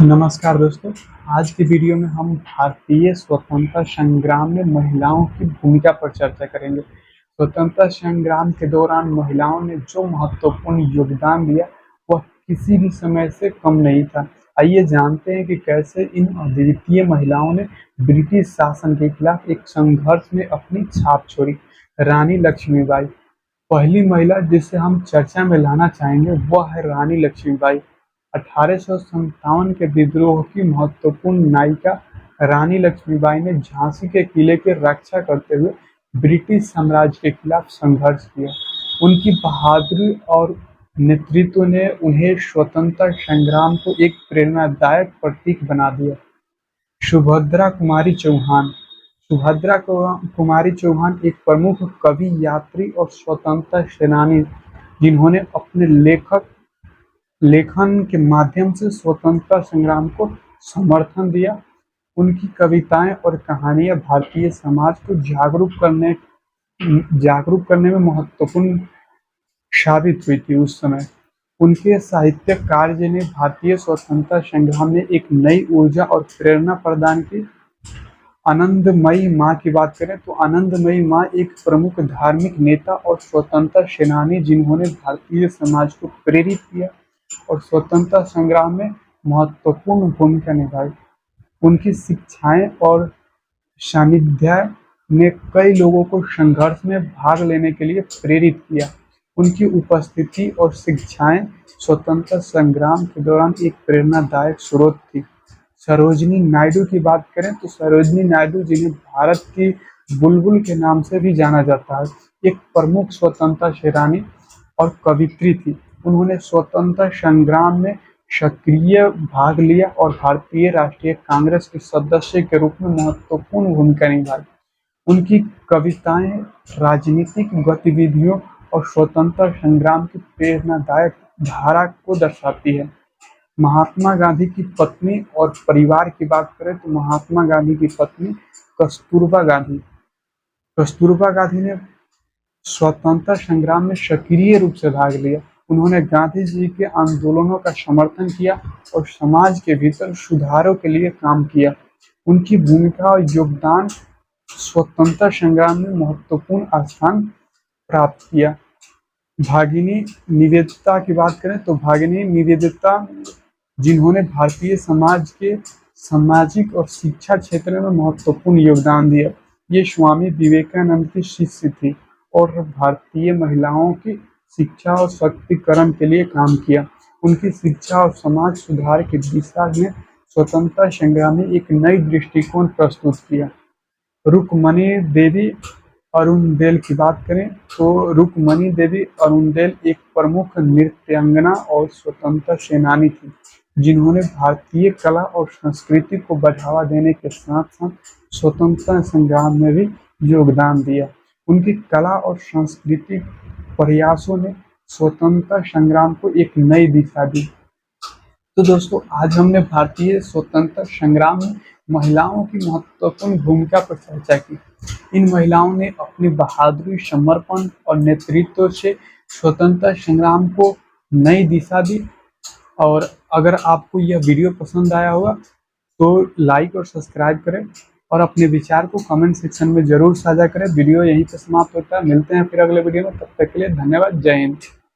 नमस्कार दोस्तों। आज की वीडियो में हम भारतीय स्वतंत्रता संग्राम में महिलाओं की भूमिका पर चर्चा करेंगे। स्वतंत्रता संग्राम के दौरान महिलाओं ने जो महत्वपूर्ण योगदान दिया वह किसी भी समय से कम नहीं था। आइए जानते हैं कि कैसे इन अद्वितीय महिलाओं ने ब्रिटिश शासन के खिलाफ एक संघर्ष में अपनी छाप छोड़ी। रानी लक्ष्मीबाई पहली महिला जिसे हम चर्चा में लाना चाहेंगे वह है रानी लक्ष्मीबाई। 1857 के विद्रोह की महत्वपूर्ण नायिका रानी लक्ष्मीबाई ने झांसी के किले की रक्षा करते हुए ब्रिटिश साम्राज्य के खिलाफ संघर्ष किया। उनकी बहादुरी और नेतृत्व ने उन्हें स्वतंत्रता संग्राम को एक प्रेरणादायक प्रतीक बना दिया। सुभद्रा कुमारी चौहान कुमारी चौहान एक प्रमुख कवि, यात्री और स्वतंत्रता सेनानी जिन्होंने अपने लेखन के माध्यम से स्वतंत्रता संग्राम को समर्थन दिया। उनकी कविताएं और कहानियां भारतीय समाज को जागरूक करने में महत्वपूर्ण साबित हुई थी उस समय। उनके साहित्यिक कार्य ने भारतीय स्वतंत्रता संग्राम में एक नई ऊर्जा और प्रेरणा प्रदान की। आनंदमयी मां की बात करें तो आनंदमयी मां एक प्रमुख धार्मिक नेता और स्वतंत्रता सेनानी जिन्होंने भारतीय समाज को प्रेरित किया और स्वतंत्रता संग्राम में महत्वपूर्ण भूमिका निभाई। उनकी शिक्षाएं और सानिध्य ने कई लोगों को संघर्ष में भाग लेने के लिए प्रेरित किया। उनकी उपस्थिति और शिक्षाएं स्वतंत्रता संग्राम के दौरान एक प्रेरणादायक स्रोत थी। सरोजिनी नायडू की बात करें तो सरोजिनी नायडू जिन्हें भारत की बुलबुल के नाम से भी जाना जाता है, एक प्रमुख स्वतंत्रता सेनानी और कवियत्री थी। उन्होंने स्वतंत्रता संग्राम में सक्रिय भाग लिया और भारतीय राष्ट्रीय कांग्रेस के सदस्य के रूप में महत्वपूर्ण भूमिका निभाई। उनकी कविताएं राजनीतिक गतिविधियों और स्वतंत्रता संग्राम की प्रेरणादायक धारा को दर्शाती है। महात्मा गांधी की पत्नी और परिवार की बात करें तो महात्मा गांधी की पत्नी कस्तूरबा गांधी ने स्वतंत्रता संग्राम में सक्रिय रूप से भाग लिया। उन्होंने गांधी जी के आंदोलनों का समर्थन किया और समाज के भीतर सुधारों के लिए काम किया। उनकी भूमिका और योगदान स्वतंत्रता संग्राम में महत्वपूर्ण स्थान प्राप्त किया। भगिनी निवेदिता की बात करें तो भगिनी निवेदिता जिन्होंने भारतीय समाज के सामाजिक और शिक्षा क्षेत्र में महत्वपूर्ण योगदान दिया। ये स्वामी विवेकानंद की शिष्य थी और भारतीय महिलाओं की शिक्षा और सशक्तिकरण के लिए काम किया। उनकी शिक्षा और समाज सुधार की दिशा में स्वतंत्रता संग्राम में एक नई दृष्टिकोण प्रस्तुत किया। रुक्मणी देवी अरुणदेल की बात करें तो रुक्मणी देवी अरुणदेल एक प्रमुख नृत्यांगना और स्वतंत्रता सेनानी थी जिन्होंने भारतीय कला और संस्कृति को बढ़ावा देने के साथ साथ स्वतंत्रता संग्राम में भी योगदान दिया। उनकी कला और सांस्कृतिक प्रयासों ने स्वतंत्रता संग्राम को एक नई दिशा दी। तो दोस्तों, आज हमने भारतीय स्वतंत्रता संग्राम में महिलाओं की महत्वपूर्ण भूमिका पर चर्चा की। इन महिलाओं ने अपनी बहादुरी, समर्पण और नेतृत्व से स्वतंत्रता संग्राम को नई दिशा दी। और अगर आपको यह वीडियो पसंद आया होगा तो लाइक और सब्सक्राइब करें और अपने विचार को कमेंट सेक्शन में जरूर साझा करें। वीडियो यहीं पर समाप्त होता है। मिलते हैं फिर अगले वीडियो में, तब तक के लिए धन्यवाद। जय हिंद।